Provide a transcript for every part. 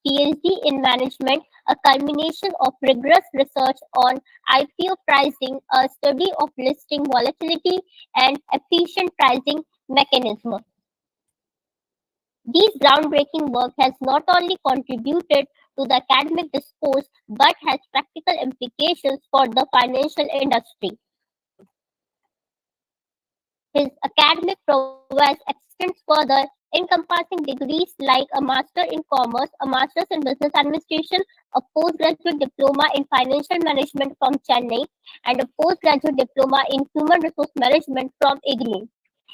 PhD in management, a culmination of rigorous research on IPO pricing, a study of listing volatility, and efficient pricing mechanisms. This groundbreaking work has not only contributed to the academic discourse but has practical implications for the financial industry. His academic prowess extends further, encompassing degrees like a Master in Commerce, a Master's in Business Administration, a postgraduate diploma in Financial Management from Chennai, and a postgraduate diploma in Human Resource Management from IGNI.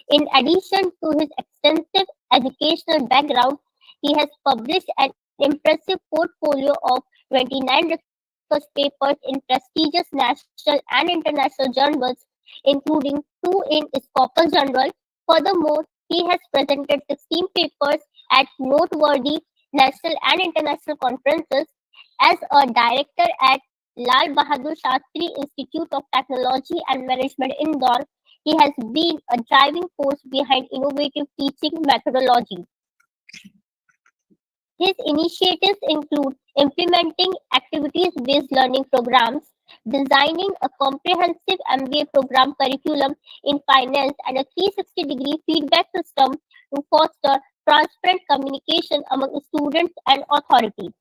In addition to his extensive educational background, he has published an impressive portfolio of 29 research papers in prestigious national and international journals, including 2 in Scopus Journal. Furthermore, he has presented 16 papers at noteworthy national and international conferences. As a director at Lal Bahadur Shastri Institute of Technology and Management, Indore, he has been a driving force behind innovative teaching methodologies. His initiatives include implementing activities-based learning programs, designing a comprehensive MBA program curriculum in finance, and a 360-degree feedback system to foster transparent communication among students and authorities.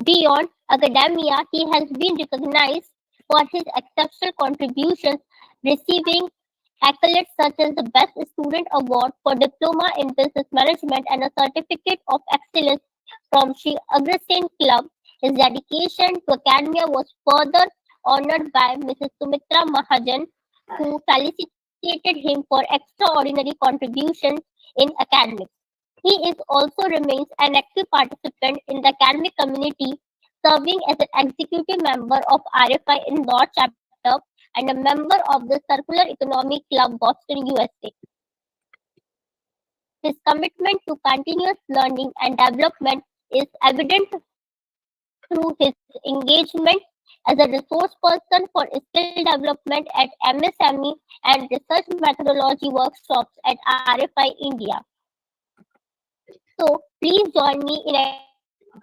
Beyond academia, he has been recognized for his exceptional contributions, receiving accolades such as the Best Student Award for Diploma in Business Management and a Certificate of Excellence from Sri Agrasen Club. His dedication to academia was further honored by Mrs. Sumitra Mahajan, who felicitated him for extraordinary contributions in academics. He is also remains an active participant in the academic community, serving as an executive member of RFI Indore chapter and a member of the Circular Economy Club, Boston, USA. His commitment to continuous learning and development is evident through his engagement as a resource person for skill development at MSME and research methodology workshops at RFI India. So please join me in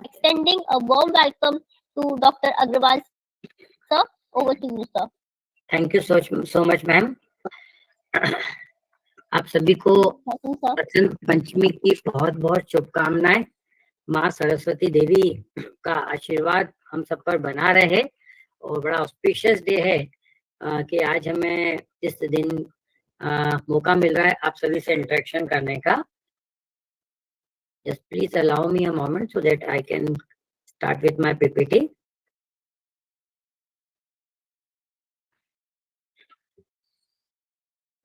extending a warm welcome to Dr. Agrawal. Sir, over to you, sir. Thank you so much ma'am. आप सभी को बसंत पंचमी की बहुत बहुत शुभकामनाएं. माँ सरस्वती देवी का आशीर्वाद हम सब पर बना रहे और बड़ा ऑस्पिशियस डे है कि आज हमें इस दिन मौका मिल रहा है आप सभी से इंटरेक्शन करने का. Just please allow me a moment so that I can start with my PPT.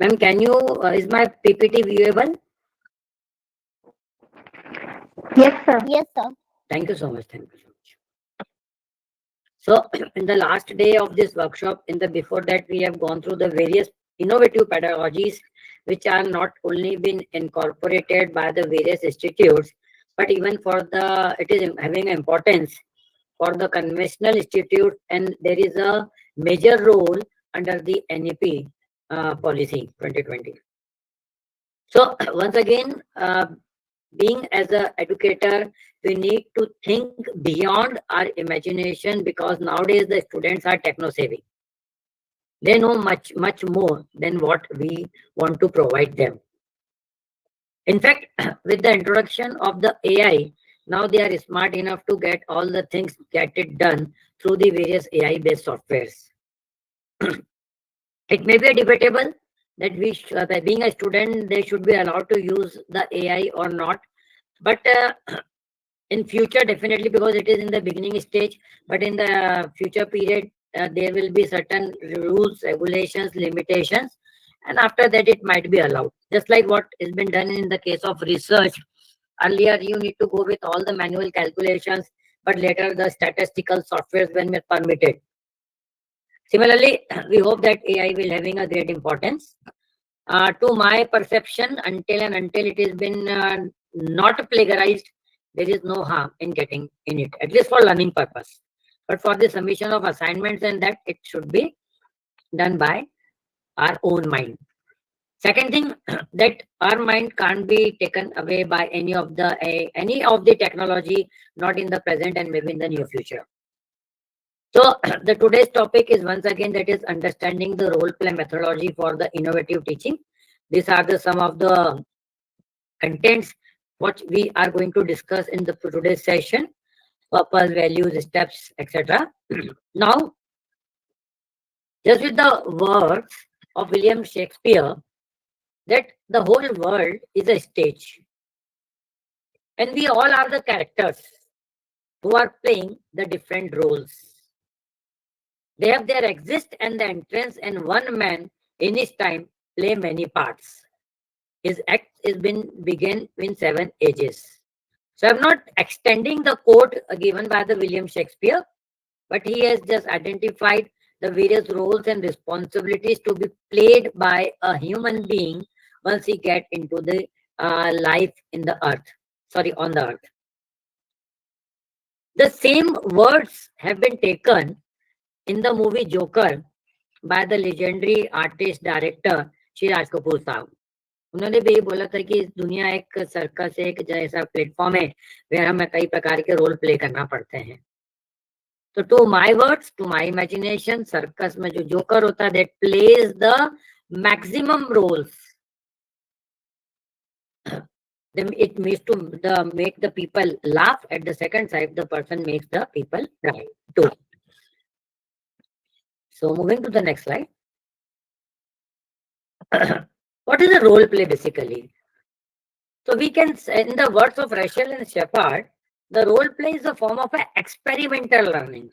Ma'am, can you, is my PPT viewable? Yes, sir. Yes, sir. Thank you so much. Thank you so much. So, in the last day of this workshop, before that, we have gone through the various innovative pedagogies which are not only been incorporated by the various institutes, but even for the, it is having importance for the conventional institute, and there is a major role under the NEP policy 2020. So once again, being as an educator, we need to think beyond our imagination, because nowadays the students are techno-savvy. They know much more than what we want to provide them. In fact, with the introduction of the AI, now they are smart enough to get all the things, get it done through the various AI-based softwares. It may be debatable that we, being a student, they should be allowed to use the AI or not. But in future, definitely, because it is in the beginning stage, but in the future period, there will be certain rules, regulations, limitations, and after that it might be allowed. Just like what has been done in the case of research. Earlier, you need to go with all the manual calculations, but later the statistical softwares when permitted. Similarly, we hope that AI will having a great importance. To my perception, until it has been not plagiarized, there is no harm in getting in it, at least for learning purpose. But for the submission of assignments and that, it should be done by our own mind. Second thing, that our mind can't be taken away by any of the technology, not in the present and maybe in the near future. So the today's topic is once again that is understanding the role play methodology for the innovative teaching. These are the some of the contents what we are going to discuss in the today's session: purpose, values, steps, etc. Now, just with the words of William Shakespeare, that the whole world is a stage, and we all are the characters who are playing the different roles. They have their exist and the entrance, and one man in his time play many parts. His act is been began in 7 ages. So I'm not extending the quote given by the William Shakespeare, but he has just identified the various roles and responsibilities to be played by a human being once he get into the life in the earth. Sorry, on the earth. The same words have been taken in the movie Joker by the legendary artist director Shri Raj Kapoor साहब. उन्होंने भी ये बोला था कि दुनिया एक circus है, एक जैसा प्लेटफॉर्म है वhere हमें कई प्रकार के रोल प्ले करना पड़ते हैं. तो to my words, to my imagination, circus में जो जोकर होता है that plays the maximum roles. It means to make the people laugh. At the second side, the person makes the people cry too. So moving to the next slide. What is a role play basically? So we can say, in the words of Rachel and Shepard, the role play is a form of experimental learning,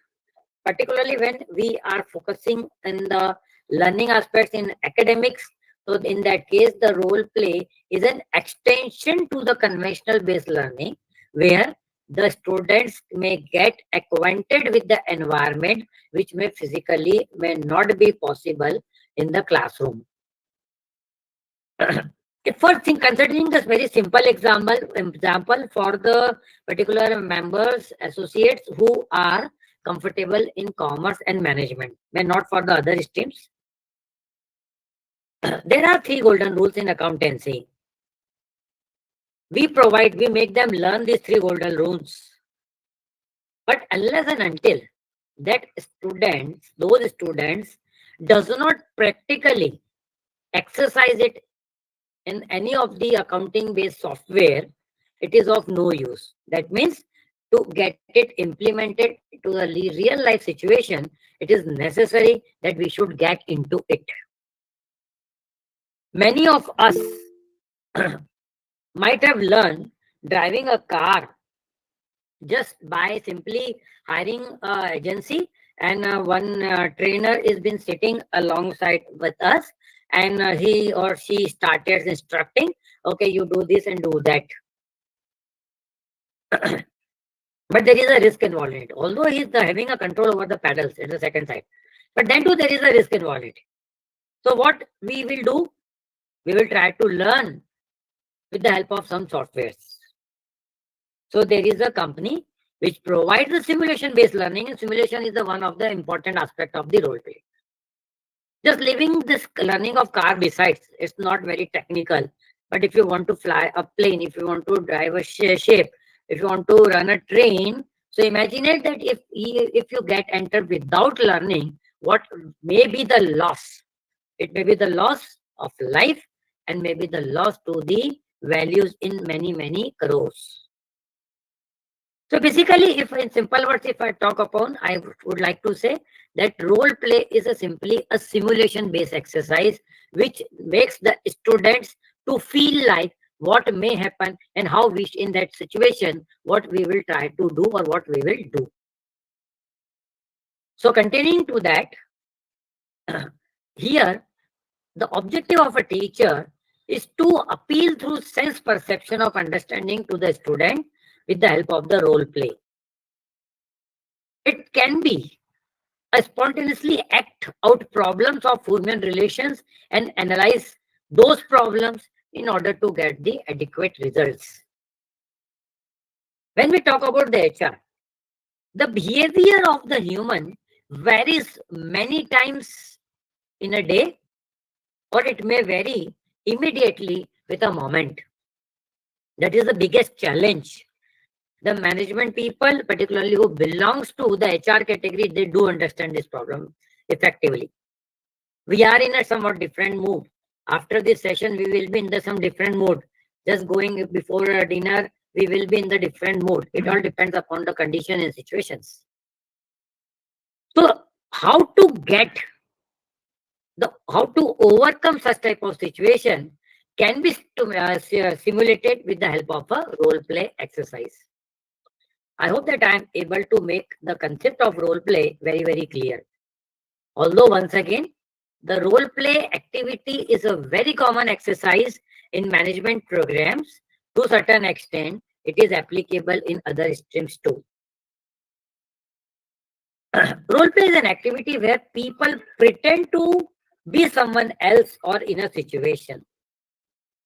particularly when we are focusing in the learning aspects in academics. So in that case, the role play is an extension to the conventional based learning, where the students may get acquainted with the environment which may physically may not be possible in the classroom. First thing, considering this very simple example for the particular members, associates who are comfortable in commerce and management, but not for the other streams. There are 3 golden rules in accountancy. We make them learn these 3 golden rules. But unless and until that those students does not practically exercise it in any of the accounting based software, it is of no use. That means to get it implemented to the real life situation, it is necessary that we should get into it. Many of us might have learned driving a car just by simply hiring an agency, and one trainer is been sitting alongside with us, and he or she started instructing, okay, you do this and do that. But there is a risk involved in it. Although he is having a control over the pedals at the second side, but then too there is a risk involved in it. So what we will do, we will try to learn with the help of some softwares. So there is a company which provides the simulation based learning, and simulation is the one of the important aspect of the role play. Just leaving this learning of car besides, it's not very technical. But if you want to fly a plane, if you want to drive a ship, if you want to run a train, so imagine it that if you get entered without learning, what may be the loss? It may be the loss of life, and maybe the loss to the values in many crores. So basically, if in simple words, if I talk upon, I would like to say that role play is simply a simulation based exercise which makes the students to feel like what may happen and how we in that situation, what we will try to do or what we will do. So continuing to that, here the objective of a teacher is to appeal through sense perception of understanding to the student with the help of the role play. It can be a spontaneously act out problems of human relations and analyze those problems in order to get the adequate results. When we talk about the HR, the behavior of the human varies many times in a day, or it may vary immediately with a moment. That is the biggest challenge. The management people, particularly who belongs to the HR category, they do understand this problem effectively. We are in a somewhat different mood. After this session, we will be in the some different mood. Just going before dinner, we will be in the different mood. It all depends upon the condition and situations. So how to get how to overcome such type of situation can be simulated with the help of a role play exercise. I hope that I am able to make the concept of role play very, very clear. Although once again, the role play activity is a very common exercise in management programs. To a certain extent, it is applicable in other streams too. Role play is an activity where people pretend to be someone else or in a situation.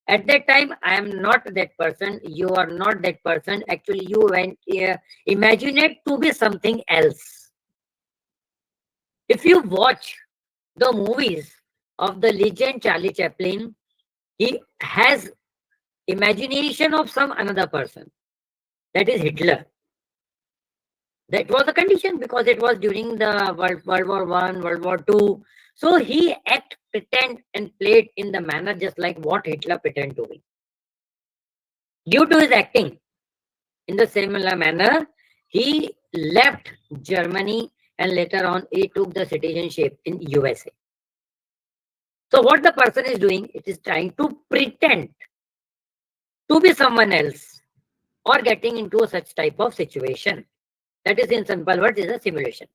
At that time, I am not that person, you are not that person. Actually, you went imagine it to be something else. If you watch the movies of the legend Charlie Chaplin, he has imagination of some another person. That is Hitler. That was a condition because it was during the World War One, World War Two. So he act, pretend, and played in the manner just like what Hitler pretend to be. Due to his acting in the similar manner, he left Germany and later on he took the citizenship in USA. So what the person is doing, it is trying to pretend to be someone else or getting into such type of situation. That is, in simple words, is a simulation.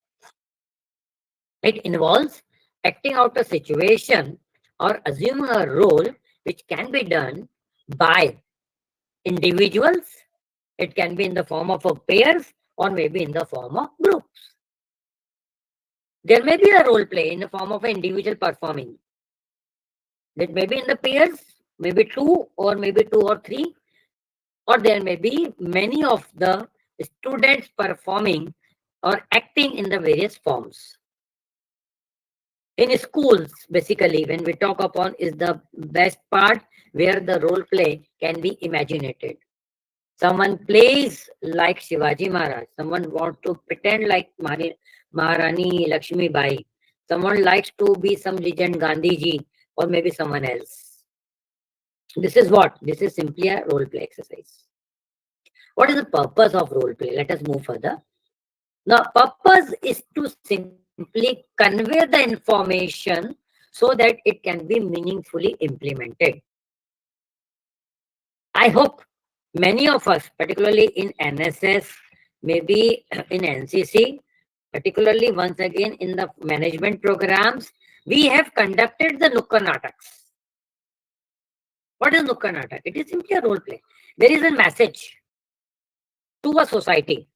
It involves acting out a situation or assuming a role which can be done by individuals. It can be in the form of a pairs or maybe in the form of groups. There may be a role play in the form of an individual performing. That may be in the pairs, maybe two or three, or there may be many of the students performing or acting in the various forms. In schools, basically, when we talk upon is the best part where the role play can be imaginated. Someone plays like Shivaji Maharaj. Someone wants to pretend like Maharani Lakshmi Bai. Someone likes to be some legend Gandhiji or maybe someone else. This is what? This is simply a role play exercise. What is the purpose of role play? Let us move further. The purpose is to simply convey the information so that it can be meaningfully implemented. I hope many of us, particularly in NSS, maybe in NCC, particularly once again in the management programs, we have conducted the Nukkad Nataks. What is Nukkad Natak? It is simply a role play. There is a message to a society.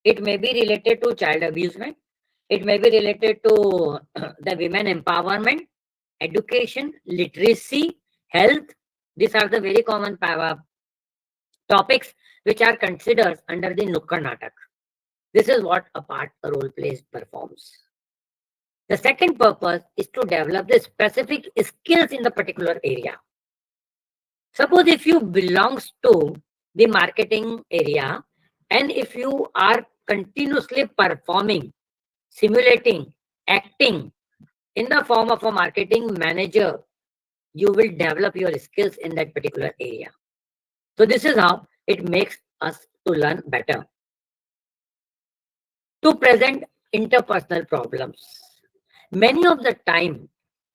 It may be related to child abusement. It may be related to the women empowerment, education, literacy, health. These are the very common topics which are considered under the Nukkad Natak. This is what a part a role play performs. The second purpose is to develop the specific skills in the particular area. Suppose if you belongs to the marketing area and if you are continuously performing, simulating, acting in the form of a marketing manager, you will develop your skills in that particular area. So this is how it makes us to learn better. To present interpersonal problems. Many of the time,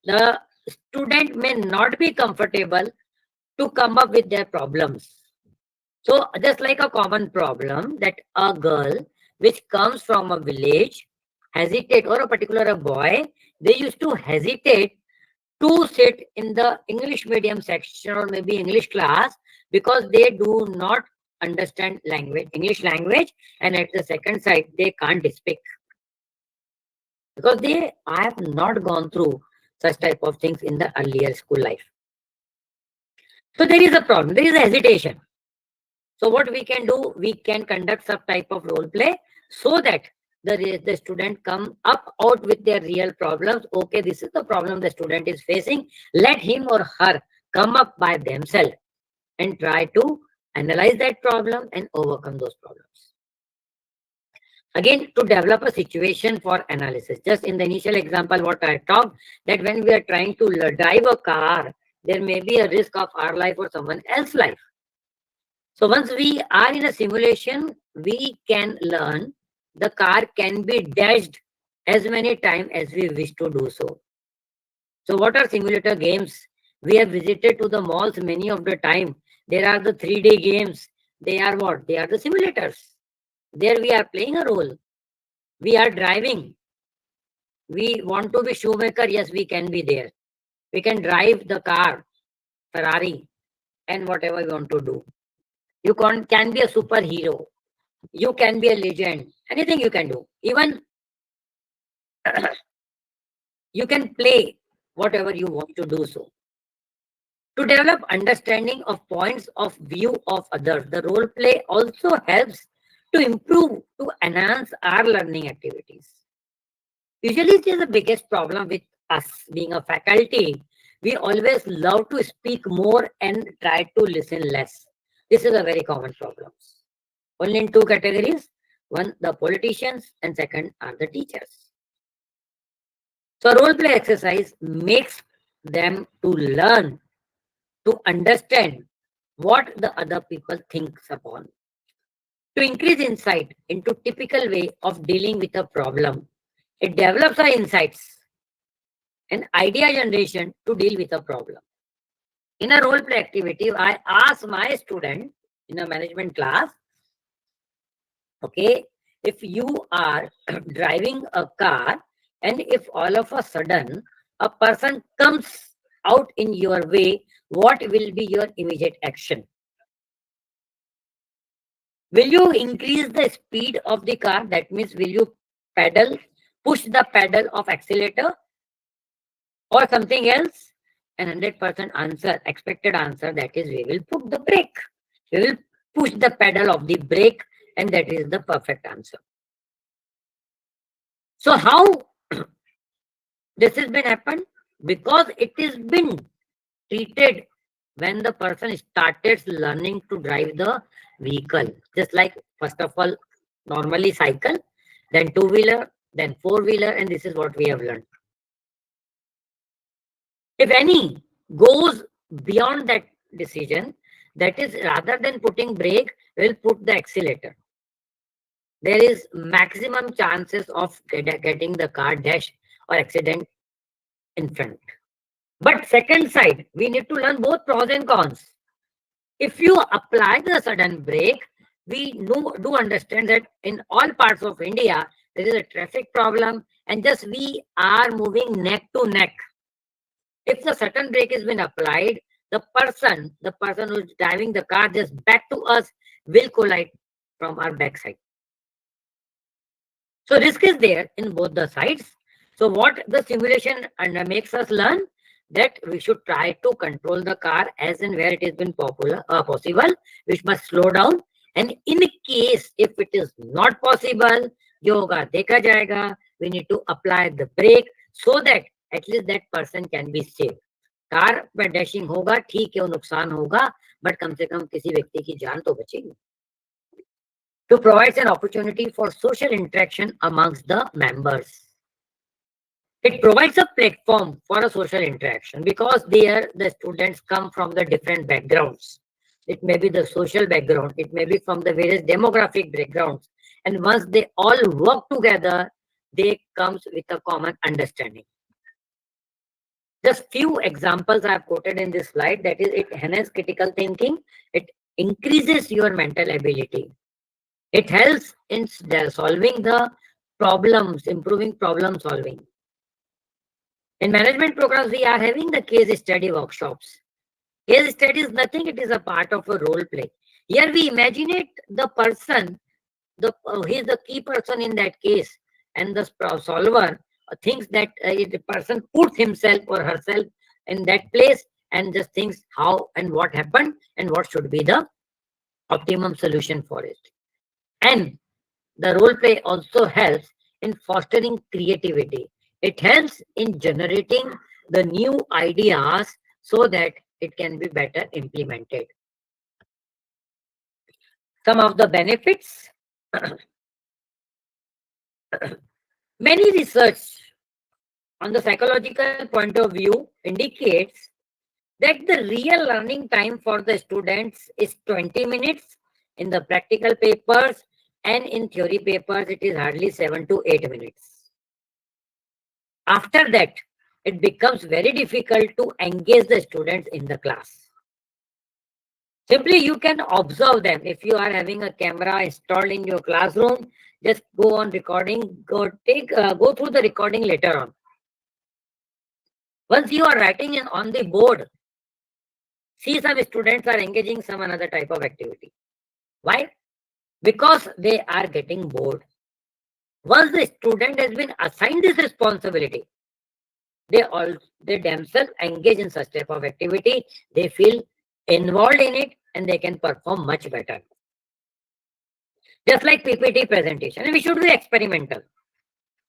the student may not be comfortable to come up with their problems. So just like a common problem that a girl which comes from a village hesitate, or a particular boy, they used to hesitate to sit in the English medium section or maybe English class because they do not understand language, English language, and at the second side they can't speak because I have not gone through such type of things in the earlier school life. So there is a problem, there is a hesitation. So what we can do, we can conduct some type of role play so that the student come up out with their real problems. Okay, this is the problem the student is facing. Let him or her come up by themselves and try to analyze that problem and overcome those problems. Again, to develop a situation for analysis. Just in the initial example, what I talked, that when we are trying to drive a car, there may be a risk of our life or someone else's life. So once we are in a simulation, we can learn the car can be dashed as many times as we wish to do so. So what are simulator games? We have visited to the malls many of the time. There are the 3D games. They are what? They are the simulators. There we are playing a role. We are driving. We want to be shoemaker. Yes, we can be there. We can drive the car, Ferrari, and whatever we want to do. You can be a superhero. You can be a legend. Anything you can do. Even you can play whatever you want to do so. To develop understanding of points of view of others, the role play also helps to improve, to enhance our learning activities. Usually, it is the biggest problem with us being a faculty. We always love to speak more and try to listen less. This is a very common problem. Only in two categories. One, the politicians, and second are the teachers. So role play exercise makes them to learn, to understand what the other people thinks upon, to increase insight into typical way of dealing with a problem. It develops our insights and idea generation to deal with a problem. In a role play activity, I ask my student in a management class, okay, if you are driving a car and if all of a sudden a person comes out in your way, what will be your immediate action? Will you increase the speed of the car? That means will you push the pedal of accelerator or something else? And 100% answer, expected answer, that is we will put the brake. We will push the pedal of the brake, and that is the perfect answer. So how this has been happened? Because it has been treated when the person started learning to drive the vehicle. Just like, first of all, normally cycle, then two-wheeler, then four-wheeler, and this is what we have learned. If any goes beyond that decision, that is, rather than putting brake, we'll put the accelerator. There is maximum chances of getting the car dash or accident in front. But second side, we need to learn both pros and cons. If you apply the sudden brake, we do understand that in all parts of India, there is a traffic problem and just we are moving neck to neck. If the sudden brake has been applied, the person who is driving the car just back to us will collide from our backside. So risk is there in both the sides. So what the simulation makes us learn, that we should try to control the car as and where it has been possible, which must slow down. And in case if it is not possible, jo hoga dekha jayega, we need to apply the brake so that at least that person can be saved. Car में dashing होगा, ठीक है, वो नुकसान होगा, but कम से कम किसी व्यक्ति की जान तो बचेगी. To provide an opportunity for social interaction amongst the members. It provides a platform for a social interaction because there the students come from the different backgrounds. It may be the social background, it may be from the various demographic backgrounds. And once they all work together, they comes with a common understanding. Just few examples I have quoted in this slide. That is, it enhances critical thinking. It increases your mental ability. It helps in solving the problems, improving problem solving. In management programs, we are having the case study workshops. Case study is nothing, it is a part of a role play. Here we imagine it, the person, he is the key person in that case, and the solver thinks that the person puts himself or herself in that place and just thinks how and what happened and what should be the optimum solution for it. And the role play also helps in fostering creativity. It helps in generating the new ideas so that it can be better implemented. Some of the benefits. Many research on the psychological point of view indicates that the real learning time for the students is 20 minutes in the practical papers, and in theory papers it is hardly 7 to 8 minutes. After that, it becomes very difficult to engage the students in the class. Simply you can observe them. If you are having a camera installed in your classroom, just go on recording, go through the recording later on. Once you are writing on the board, see some students are engaging some another type of activity. Why? Because they are getting bored. Once the student has been assigned this responsibility, they themselves engage in such type of activity. They feel involved in it and they can perform much better. Just like PPT presentation, and we should be experimental.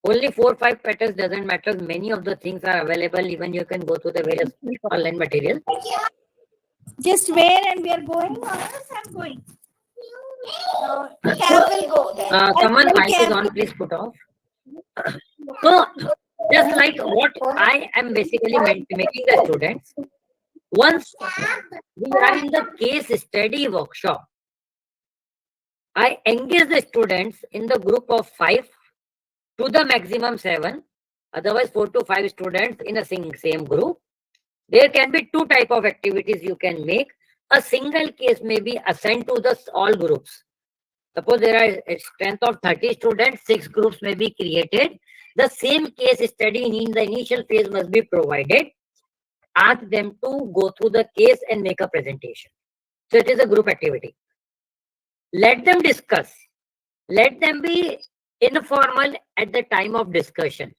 Only 4-5 patterns doesn't matter. Many of the things are available. Even you can go to the various online material. Just where and we are going, or else I'm going. Cab will go there. Someone mic is on, please put off. So, just like what I am basically making the students, once we are in the case study workshop, I engage the students in the group of 5 to the maximum 7, otherwise 4 to 5 students in a same group. There can be 2 type of activities you can make. A single case may be assigned to the all groups. Suppose there are a strength of 30 students, 6 groups may be created. The same case study in the initial phase must be provided. Ask them to go through the case and make a presentation. So it is a group activity. Let them discuss. Let them be informal at the time of discussion.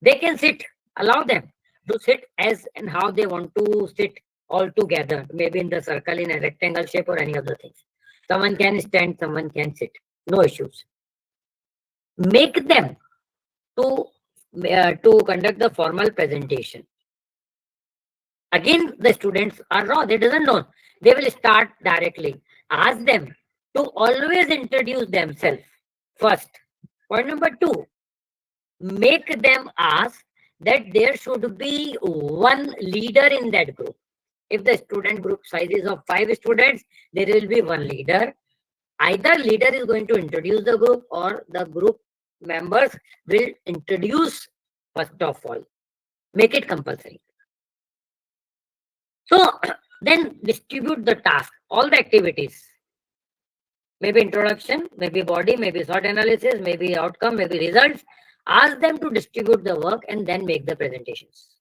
They can sit. Allow them to sit as and how they want to sit all together, maybe in the circle, in a rectangle shape, or any other things. Someone can stand, someone can sit. No issues. Make them to conduct the formal presentation. Again, the students are raw. They doesn't know. They will start directly. Ask them to always introduce themselves first. Point number 2, make them ask that there should be one leader in that group. If the student group size is of 5 students, there will be one leader. Either leader is going to introduce the group or the group members will introduce first of all. Make it compulsory. So then distribute the task, all the activities. Maybe introduction, maybe body, maybe SWOT analysis, maybe outcome, maybe results. Ask them to distribute the work and then make the presentations.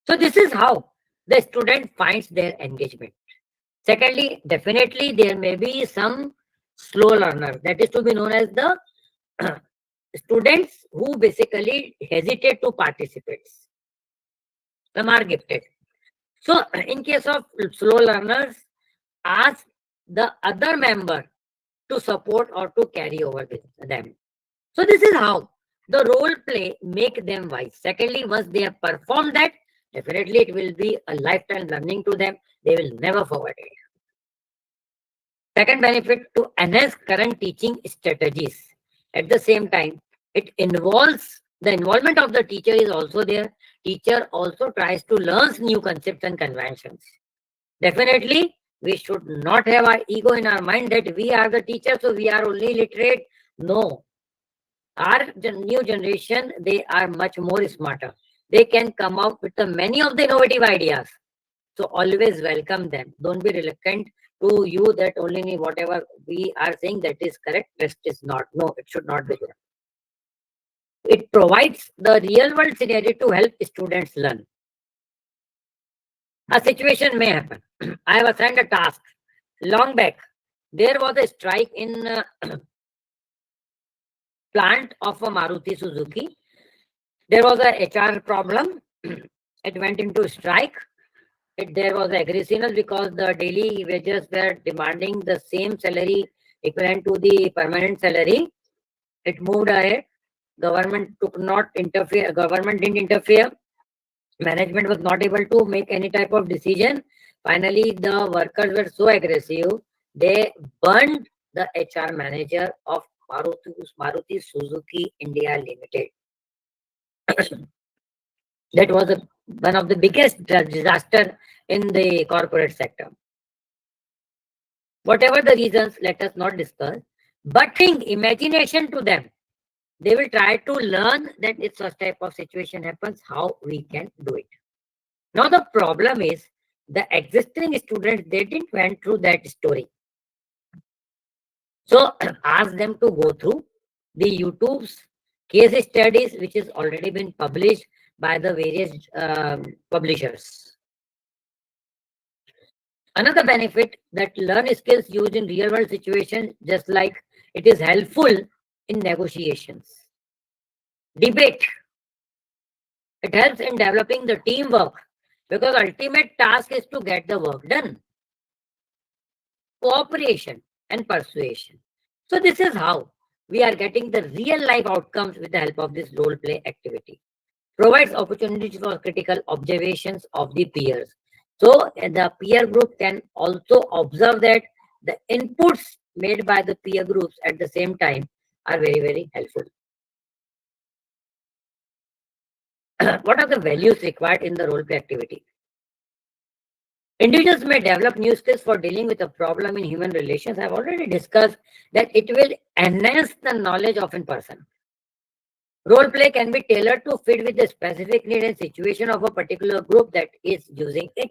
So this is how the student finds their engagement. Secondly, definitely there may be some slow learner, that is to be known as the students who basically hesitate to participate. Some are gifted. So in case of slow learners, ask the other member to support or to carry over with them. So this is how the role play make them wise. Secondly, once they have performed that, definitely it will be a lifetime learning to them. They will never forget it. Second benefit, to enhance current teaching strategies. At the same time, it involves the involvement of the teacher is also there. Teacher also tries to learn new concepts and conventions. Definitely, we should not have our ego in our mind that we are the teacher, so we are only literate. No. Our new generation, they are much more smarter. They can come up with many of the innovative ideas. So always welcome them. Don't be reluctant to you that only whatever we are saying that is correct, rest is not. No, it should not be there. It provides the real world scenario to help students learn. A situation may happen. I have assigned a task. Long back, there was a strike in plant of a Maruti Suzuki. There was a HR problem. It went into strike. There was aggressiveness because the daily wages were demanding the same salary equivalent to the permanent salary. it moved ahead. Government didn't interfere. Management was not able to make any type of decision. Finally, the workers were so aggressive, they burned the HR manager of Maruti Suzuki India Limited. That was one of the biggest disaster in the corporate sector. Whatever the reasons, let us not discuss. But bring imagination to them. They will try to learn that if such type of situation happens, how we can do it. Now the problem is the existing students, they didn't went through that story. So ask them to go through the YouTube's case studies, which has already been published by the various publishers. Another benefit that learn skills used in real world situations, just like it is helpful in negotiations, debate. It helps in developing the teamwork because ultimate task is to get the work done. Cooperation and persuasion. So this is how we are getting the real life outcomes with the help of this role play activity. Provides opportunities for critical observations of the peers. So the peer group can also observe that the inputs made by the peer groups at the same time are very, very helpful. What are the values required in the role play activity? Individuals may develop new skills for dealing with a problem in human relations. I've already discussed that it will enhance the knowledge of a person. Role play can be tailored to fit with the specific need and situation of a particular group that is using it.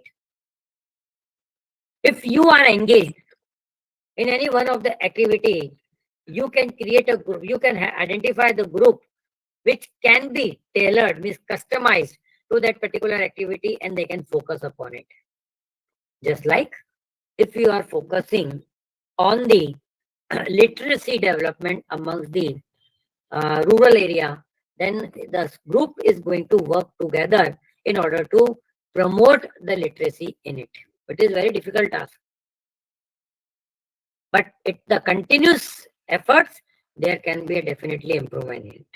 If you are engaged in any one of the activity, you can create a group, you can identify the group which can be tailored, means customized to that particular activity, and they can focus upon it. Just like if you are focusing on the literacy development amongst the rural area, then the group is going to work together in order to promote the literacy in it. It is very difficult task. But the continuous efforts, there can be a definitely improvement in it.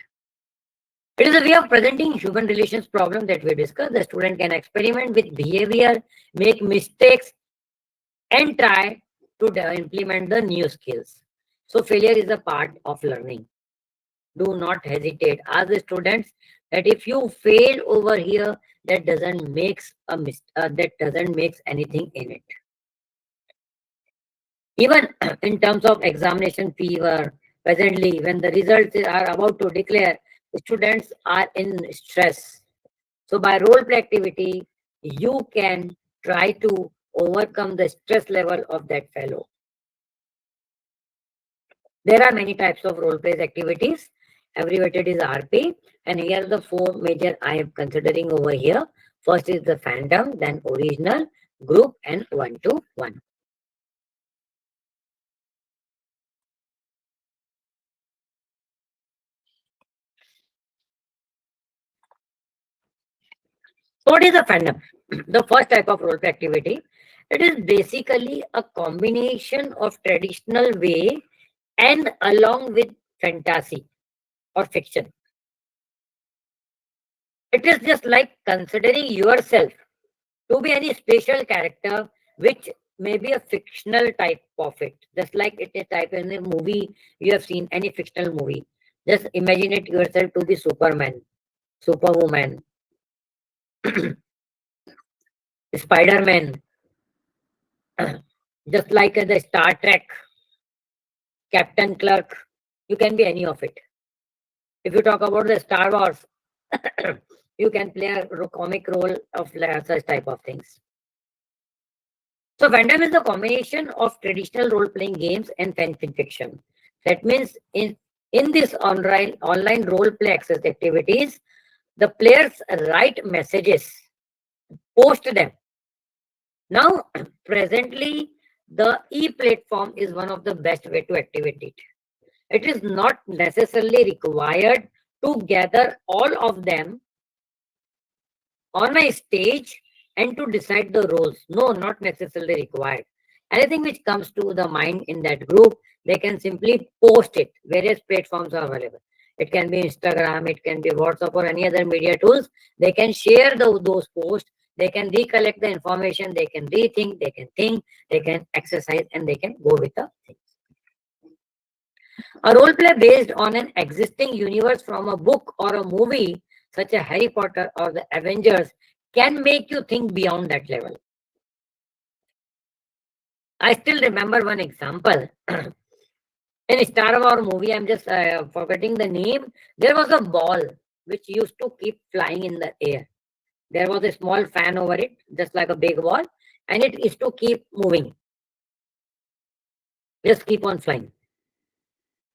It is a way of presenting human relations problem that we discussed. The student can experiment with behavior, make mistakes, and try to implement the new skills. So failure is a part of learning. Do not hesitate. Ask the students that if you fail over here, that doesn't makes anything in it. Even in terms of examination fever, presently when the results are about to declare, the students are in stress. So by role play activity, you can try to overcome the stress level of that fellow. There are many types of role play activities. Abbreviated is RP, and here are the four major I am considering over here. First is the phantom, then original, group, and one-to-one. What is a fandom? The first type of role play activity. It is basically a combination of traditional way and along with fantasy or fiction. It is just like considering yourself to be any special character, which may be a fictional type of it. Just like it is type in a movie, you have seen any fictional movie. Just imagine it yourself to be Superman, Superwoman, Spider-Man, just like the Star Trek, Captain Clerk, you can be any of it. If you talk about the Star Wars, you can play a comic role of such type of things. So fandom is a combination of traditional role-playing games and fan fiction. That means in this online role-play access activities, the players write messages, post them. Now, presently, the e-platform is one of the best way to activate it. It is not necessarily required to gather all of them on a stage and to decide the roles. No, not necessarily required. Anything which comes to the mind in that group they can simply post it. Various platforms are available. It can be Instagram, it can be WhatsApp or any other media tools. They can share those posts. They can recollect the information. They can rethink. They can think. They can exercise, and they can go with the things. A role play based on an existing universe from a book or a movie, such as Harry Potter or the Avengers, can make you think beyond that level. I still remember one example. In Star Wars movie, I'm just forgetting the name. There was a ball which used to keep flying in the air. There was a small fan over it, just like a big ball, and it is to keep moving. Just keep on flying.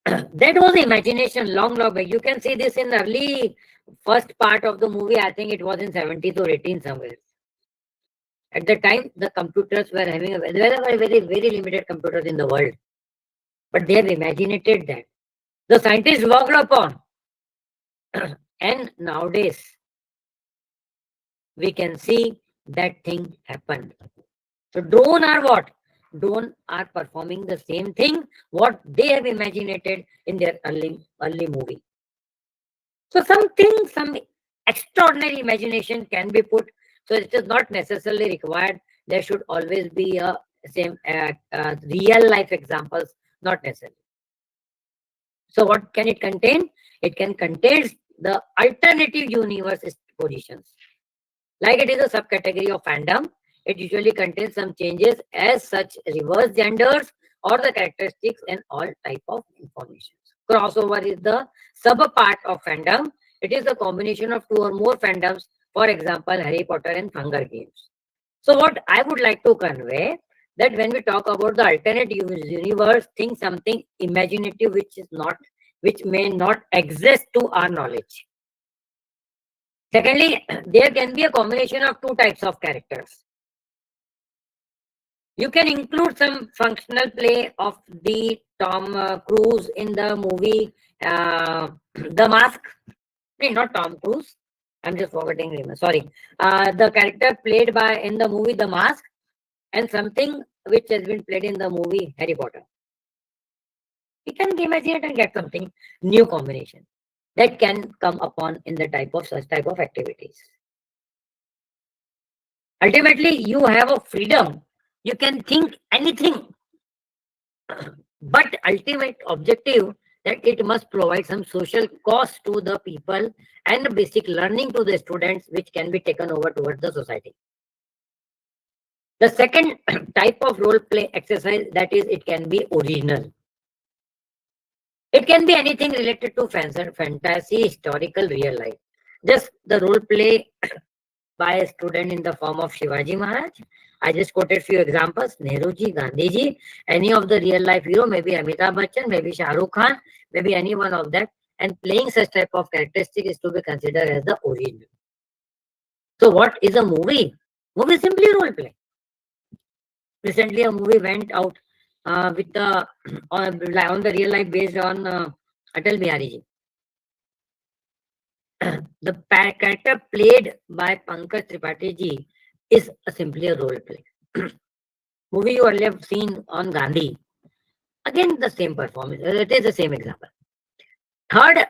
That was imagination long back. You can see this in early first part of the movie. I think it was in 70s or 18 somewhere. At the time, the computers were having there were very limited computers in the world, but they have imagined that. The scientists worked upon, and nowadays we can see that thing happen. So drone are what? Drone are performing the same thing what they have imagined in their early movie. So some extraordinary imagination can be put. So it is not necessarily required. There should always be a same real life examples, not necessarily. So what can it contain? It can contain the alternative universe positions. Like it is a subcategory of fandom, it usually contains some changes as such reverse genders or the characteristics and all type of information. Crossover is the sub-part of fandom. It is a combination of two or more fandoms, for example, Harry Potter and Hunger Games. So what I would like to convey, that when we talk about the alternate universe, think something imaginative which may not exist to our knowledge. Secondly, there can be a combination of two types of characters. You can include some functional play of the Tom Cruise in the movie The Mask. No, not Tom Cruise. I'm just forgetting him. Sorry. The character played by in the movie The Mask, and something which has been played in the movie Harry Potter. We can imagine it and get something new combination that can come upon in the such type of activities. Ultimately, you have a freedom. You can think anything, but ultimate objective that it must provide some social cost to the people and basic learning to the students, which can be taken over towards the society. The second type of role play exercise, that is, it can be original. It can be anything related to fantasy, historical, real life. Just the role play by a student in the form of Shivaji Maharaj. I just quoted few examples: Nehruji, Gandhiji, any of the real life hero, maybe Amitabh Bachchan, maybe Shah Rukh Khan, maybe any one of that. And playing such type of characteristic is to be considered as the original. So what is a movie? Movie is simply role play. Recently, a movie went out with the on the real life based on Atal Bihari ji. The character played by Pankaj Tripathi ji is simply a role play. Movie you earlier have seen on Gandhi. Again, the same performance. It is the same example. Third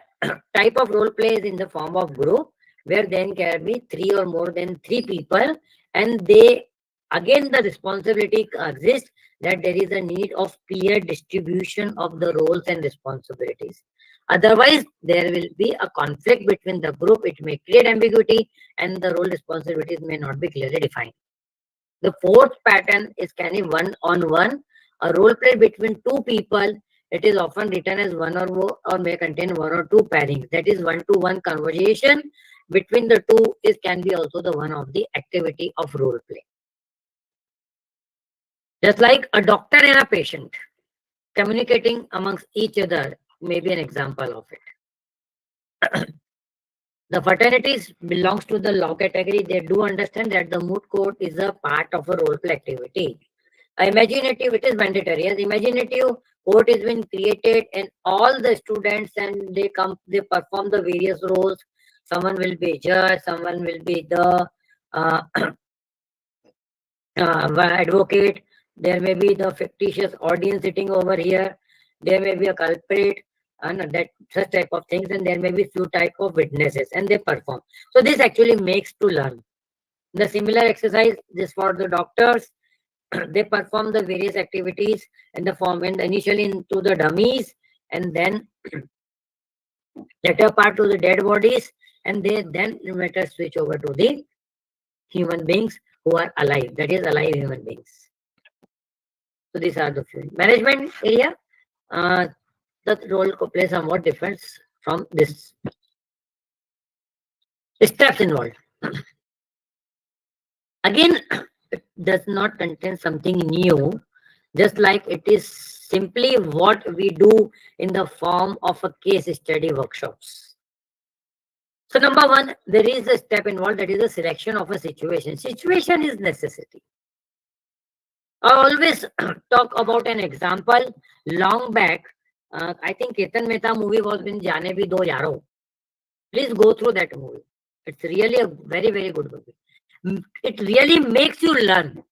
type of role play is in the form of group, where then can be three or more than three people, and they again the responsibility exists that there is a need of clear distribution of the roles and responsibilities. Otherwise, there will be a conflict between the group. It may create ambiguity, and the role responsibilities may not be clearly defined. The fourth pattern is can be one-on-one, a role play between two people. It is often written as one or more, or may contain one or two pairings. That is one-to-one conversation between the two can be also the one of the activity of role play. Just like a doctor and a patient communicating amongst each other may be an example of it. The fraternities belongs to the law category. They do understand that the moot court is a part of a role play activity. Imaginative, it is mandatory. As imaginative court has been created, and all the students and they perform the various roles. Someone will be judge, someone will be the advocate. There may be the fictitious audience sitting over here. there may be a culprit, and that such type of things, and there may be few type of witnesses, and they perform. So this actually makes to learn. The similar exercise, this for the doctors, they perform the various activities in the form, and initially into the dummies, and then later part to the dead bodies, and they then later switch over to the human beings who are alive, that is alive human beings. So these are the few. Management area, the role plays somewhat different from this. Steps involved. Again, it does not contain something new, just like it is simply what we do in the form of a case study workshops. So number one, there is a step involved, that is the selection of a situation. Situation is necessity. I always talk about an example. Long back, I think Ketan Mehta movie was in Jaane Bhi Do Yaro. Please go through that movie. It's really a very, very good movie. It really makes you learn.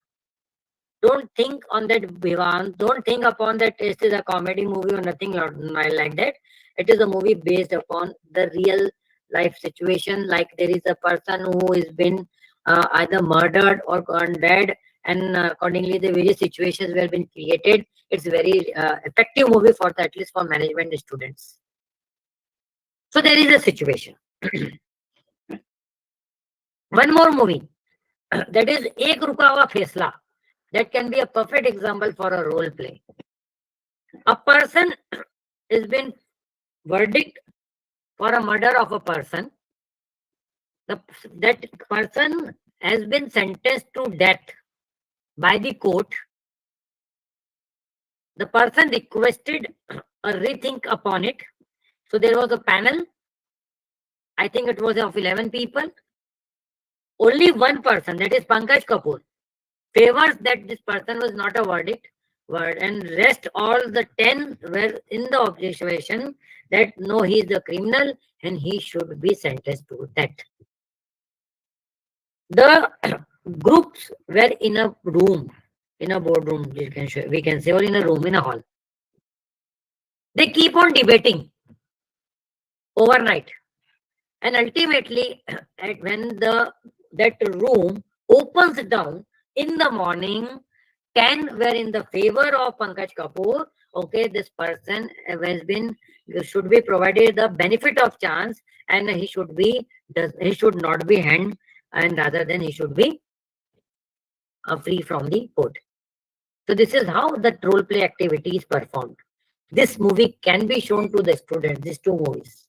Don't think on that, Vivan. Don't think upon that it is a comedy movie or nothing like that. It is a movie based upon the real life situation. Like there is a person who has been either murdered or gone dead, and accordingly the various situations were been created. It's very effective movie for at least for management students. So there is a situation. One more movie, that is Ek Ruka Hua Faisla. That can be a perfect example for a role play. A person has been verdict for a murder of a person. That person has been sentenced to death by the court. The person requested a rethink upon it. So there was a panel. I think it was of 11 people. Only one person, that is Pankaj Kapoor, favors that this person was not a verdict, and rest all the 10 were in the observation that no, he is a criminal and he should be sentenced to death. The groups were in a room, in a boardroom, we can say, or in a room, in a hall. They keep on debating overnight, and ultimately, when that room opens down in the morning, 10 were in the favor of Pankaj Kapoor. Okay, this person should be provided the benefit of chance, and he should not be hanged, and rather than he should be free from the court. So this is how the role play activity is performed. This movie can be shown to the students, these two movies.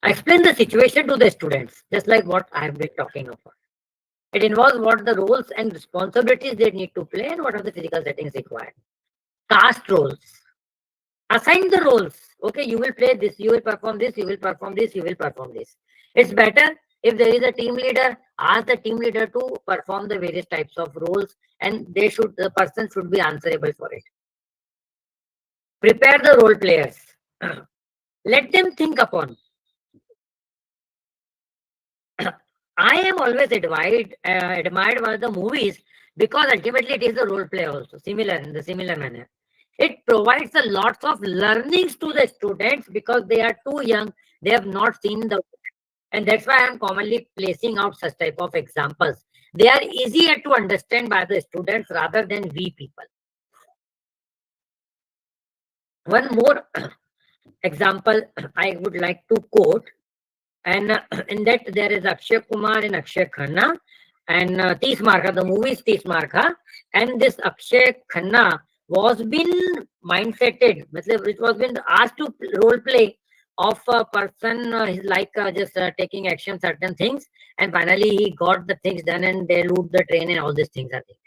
I explain the situation to the students, just like what I have been talking about. It involves what the roles and responsibilities they need to play and what are the physical settings required. Cast roles. Assign the roles. Okay, you will play this, you will perform this, you will perform this, you will perform this. It's better if there is a team leader, ask the team leader to perform the various types of roles, and the person should be answerable for it. Prepare the role players. Let them think upon. I am always admired by the movies because ultimately it is a role play also, in the similar manner. It provides a lots of learnings to the students because they are too young, they have not seen the, and that's why I am commonly placing out such type of examples. They are easier to understand by the students rather than we people. One more example I would like to quote. And in that there is Akshay Kumar and Akshay Khanna, and Tees Marka, the movie is Tees Marka, and this Akshay Khanna was been mindseted, it was been asked to role play of a person just taking action certain things, and finally he got the things done and they loot the train and all these things are there.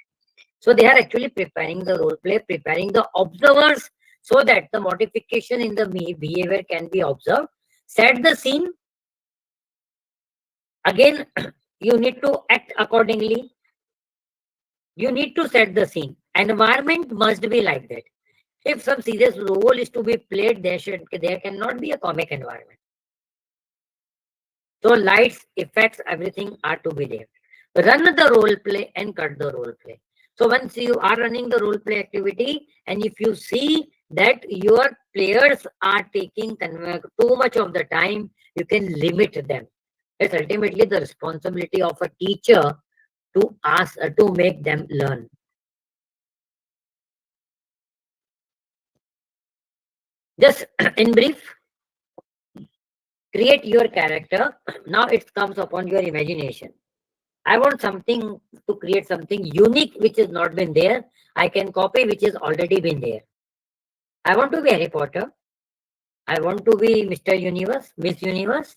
So they are actually preparing the role play, preparing the observers so that the modification in the behavior can be observed. Set the scene. Again, you need to act accordingly. You need to set the scene. Environment must be like that. If some serious role is to be played, there cannot be a comic environment. So lights, effects, everything are to be there. Run the role play and cut the role play. So once you are running the role play activity, and if you see that your players are taking too much of the time, you can limit them. It's ultimately the responsibility of a teacher to ask to make them learn. Just in brief, create your character. Now it comes upon your imagination. I want something to create something unique which has not been there. I can copy which has already been there. I want to be Harry Potter. I want to be Mr. Universe, Miss Universe.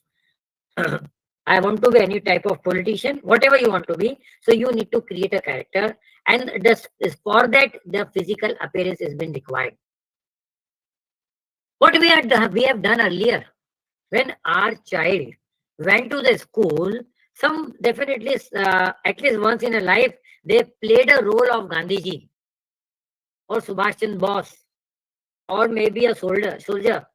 I want to be any type of politician, whatever you want to be. So you need to create a character, and this is for that the physical appearance has been required. What we have done earlier, when our child went to the school, some definitely at least once in a life they played a role of Gandhiji or Subhash Chandra Bose or maybe a soldier.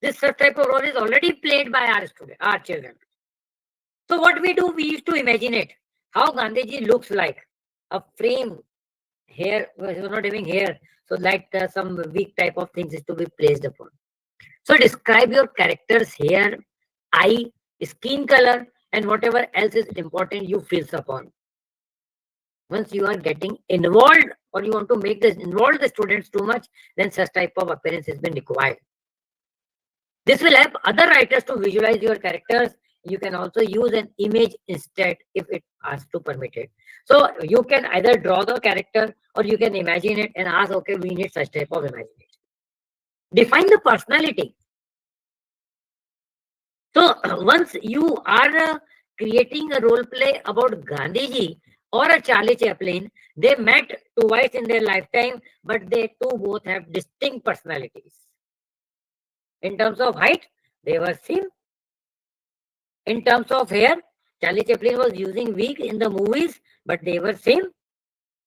This type of role is already played by our children. So what we do, we used to imagine it, how Gandhiji looks like, a frame, hair, well, he was not having hair, so like some weak type of things is to be placed upon. So describe your character's hair, eye, skin color, and whatever else is important you feels upon. Once you are getting involved or you want to make this involve the students too much, then such type of appearance has been required. This will help other writers to visualize your characters. You can also use an image instead if it asks to permit it. So you can either draw the character or you can imagine it and ask, okay, we need such type of imagination. Define the personality. So once you are creating a role play about Gandhiji or a Charlie Chaplin, they met twice in their lifetime, but they too both have distinct personalities. In terms of height, they were same. In terms of hair, Charlie Chaplin was using wig in the movies, but they were same.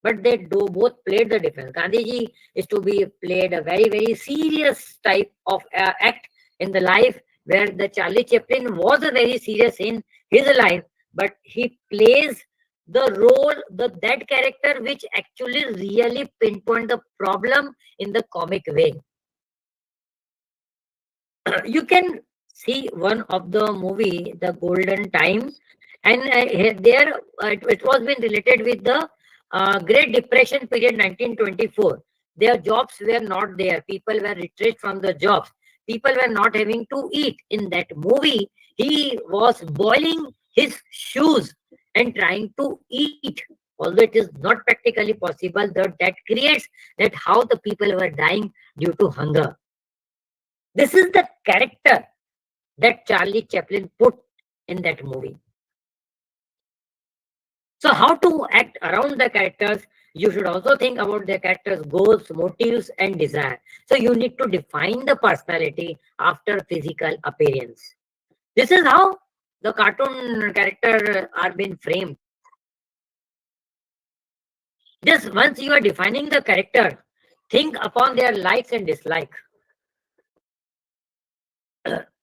But they do both played the difference. Gandhiji is to be played a very, very serious type of act in the life, where the Charlie Chaplin was a very serious in his life, but he plays the role, that character which actually really pinpoint the problem in the comic way. You can see one of the movie, The Golden Time, and there it was been related with the Great Depression period, 1924. Their jobs were not there. People were retrenched from the jobs. People were not having to eat. In that movie, he was boiling his shoes and trying to eat. Although it is not practically possible, that creates that how the people were dying due to hunger. This is the character that Charlie Chaplin put in that movie. So how to act around the characters? You should also think about the characters' goals, motives, and desire. So you need to define the personality after physical appearance. This is how the cartoon characters are being framed. Just once you are defining the character, think upon their likes and dislikes.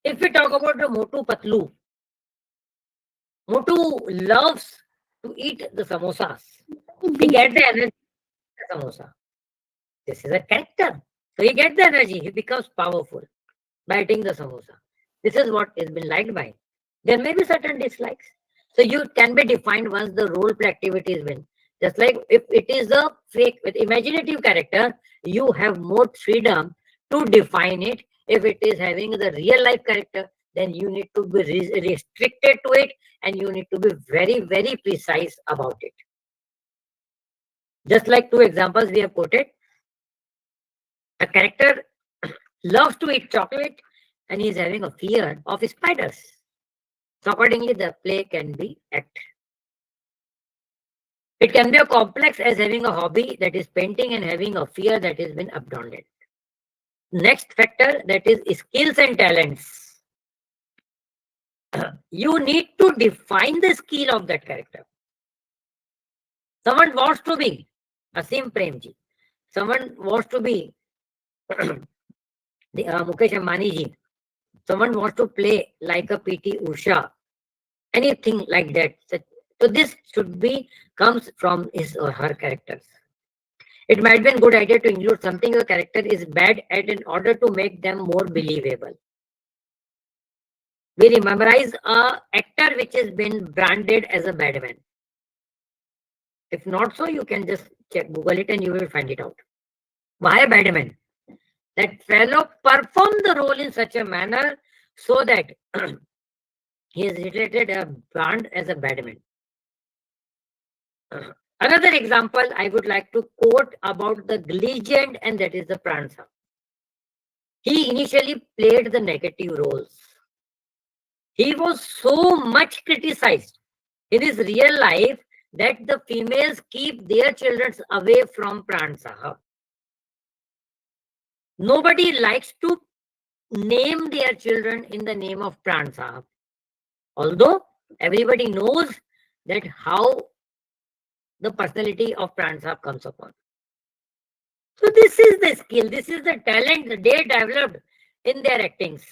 If we talk about the Motu Patlu, Motu loves to eat the samosas. He gets the energy from the samosa. This is a character. So he gets the energy. He becomes powerful by eating the samosa. This is what has been liked by. There may be certain dislikes. So you can be defined once the role play activity is been. Just like if it is a fake with imaginative character, you have more freedom to define it. If it is having the real life character, then you need to be restricted to it, and you need to be very, very precise about it. Just like two examples we have quoted. A character loves to eat chocolate and he is having a fear of spiders. So accordingly, the play can be acted. It can be a complex as having a hobby, that is painting, and having a fear that has been abandoned. Next factor, that is skills and talents. You need to define the skill of that character. Someone wants to be Asim Premji. Someone wants to be the Mukesh Ambani ji. Someone wants to play like a PT Usha. Anything like that. So this should be comes from his or her characters. It might be a good idea to include something a character is bad at in order to make them more believable. We memorize a actor which has been branded as a bad man. If not so, you can just check Google it and you will find it out. Why a bad man? That fellow performed the role in such a manner so that he is related a brand as a bad man. Another example I would like to quote about the legend, and that is the Pransa. He initially played the negative roles. He was so much criticized in his real life that the females keep their children away from Pransa. Nobody likes to name their children in the name of Pransa. Although everybody knows that how the personality of Pransa comes upon. So this is the skill, this is the talent that they developed in their actings.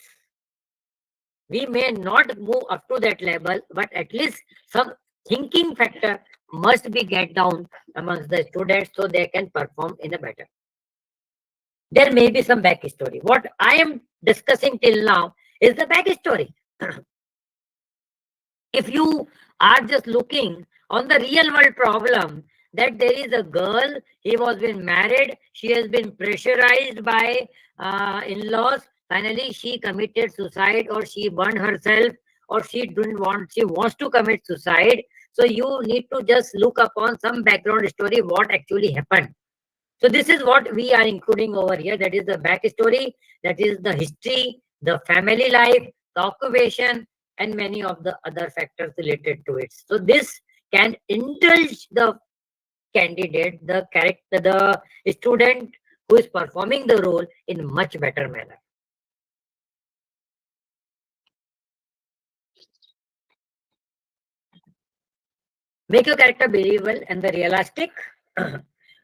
We may not move up to that level, but at least some thinking factor must be get down amongst the students so they can perform in a better. There may be some backstory. What I am discussing till now is the backstory. If you are just looking on the real world problem, that there is a girl, he was been married, she has been pressurized by in-laws, finally she committed suicide or she burned herself or she wants to commit suicide. So you need to just look upon some background story, what actually happened. So this is what we are including over here. That is the backstory, that is the history, the family life, the occupation, and many of the other factors related to it. So this can indulge the candidate, the character, the student who is performing the role in much better manner. Make your character believable and the realistic.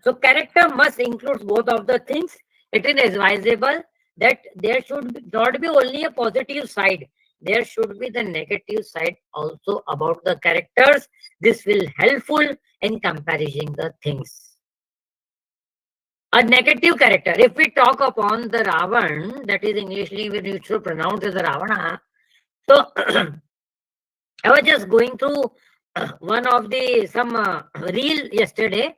So character must include both of the things. It is advisable that there should not be only a positive side. There should be the negative side also about the characters. This will helpful in comparing the things. A negative character. If we talk upon the Ravan, that is Englishly we need to pronounce as Ravana. So I was just going through one of the some reel yesterday,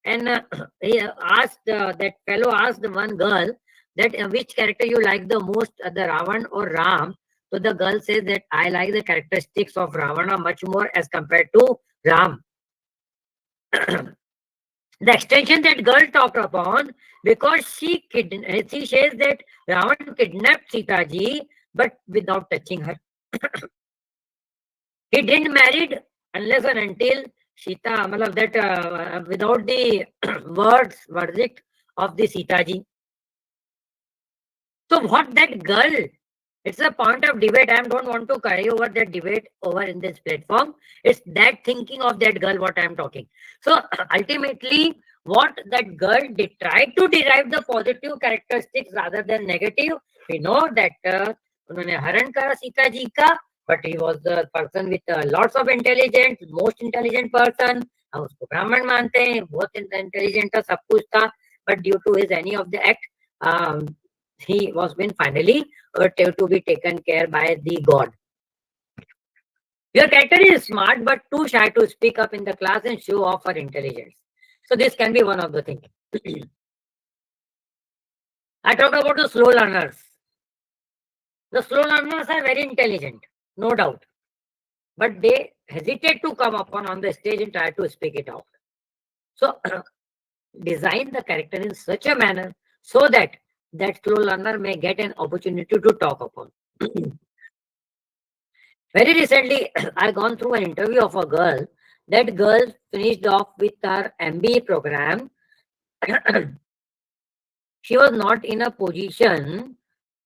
and he asked that fellow asked one girl that which character you like the most, the Ravan or Ram. So the girl says that I like the characteristics of Ravana much more as compared to Ram. The extension that girl talked upon, because she says that Ravan kidnapped Sita ji, but without touching her. He didn't married unless and until Sita, that without the verdict of the Sita ji. So what that girl, it's a point of debate. I don't want to carry over that debate over in this platform. It's that thinking of that girl what I'm talking. So ultimately, what that girl did try to derive the positive characteristics rather than negative. We know that उन्होंने हरण करा सीता जी का, but he was the person with lots of intelligence, most intelligent person. हम उसको ब्राह्मण मानते हैं, बहुत intelligent था, सब कुछ था, but due to his any of the act, he was been finally to be taken care by the god. Your character is smart but too shy to speak up in the class and show off her intelligence. So this can be one of the things. I talk about the slow learners. The slow learners are very intelligent, no doubt, but they hesitate to come upon on the stage and try to speak it out. So design the character in such a manner so that that slow learner may get an opportunity to talk upon. Very recently, I gone through an interview of a girl. That girl finished off with her MBA program. She was not in a position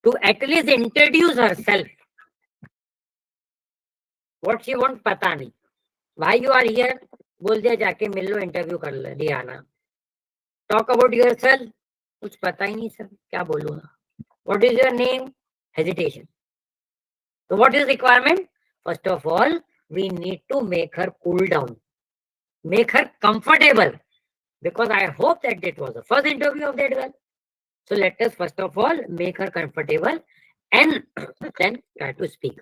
to at least introduce herself. What she wants, पता नहीं. Why you are here? बोल दिया जाके मिल लो, interview कर लिया ना. Talk about yourself. कुछ पता ही नहीं सर, क्या बोलूँ? What is your name? Hesitation. So what is requirement? First of all, we need to make her cool down, make her comfortable, because I hope that it was the first interview of that girl. So let us first of all make her comfortable and then try to speak.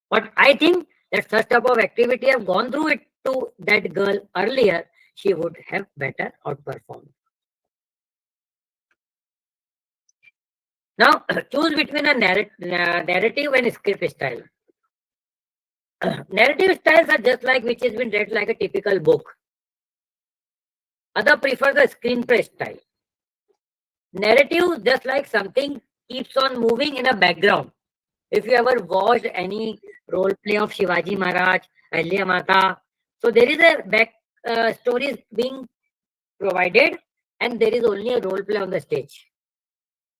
But I think that such type of activity I've gone through it to that girl earlier, she would have better outperformed. Now choose between a narrative and script style. Narrative styles are just like which has been read like a typical book. Other prefer the screenplay style. Narrative just like something keeps on moving in a background. If you ever watched any role play of Shivaji Maharaj, Ahilya Mata, so there is a back stories being provided and there is only a role play on the stage.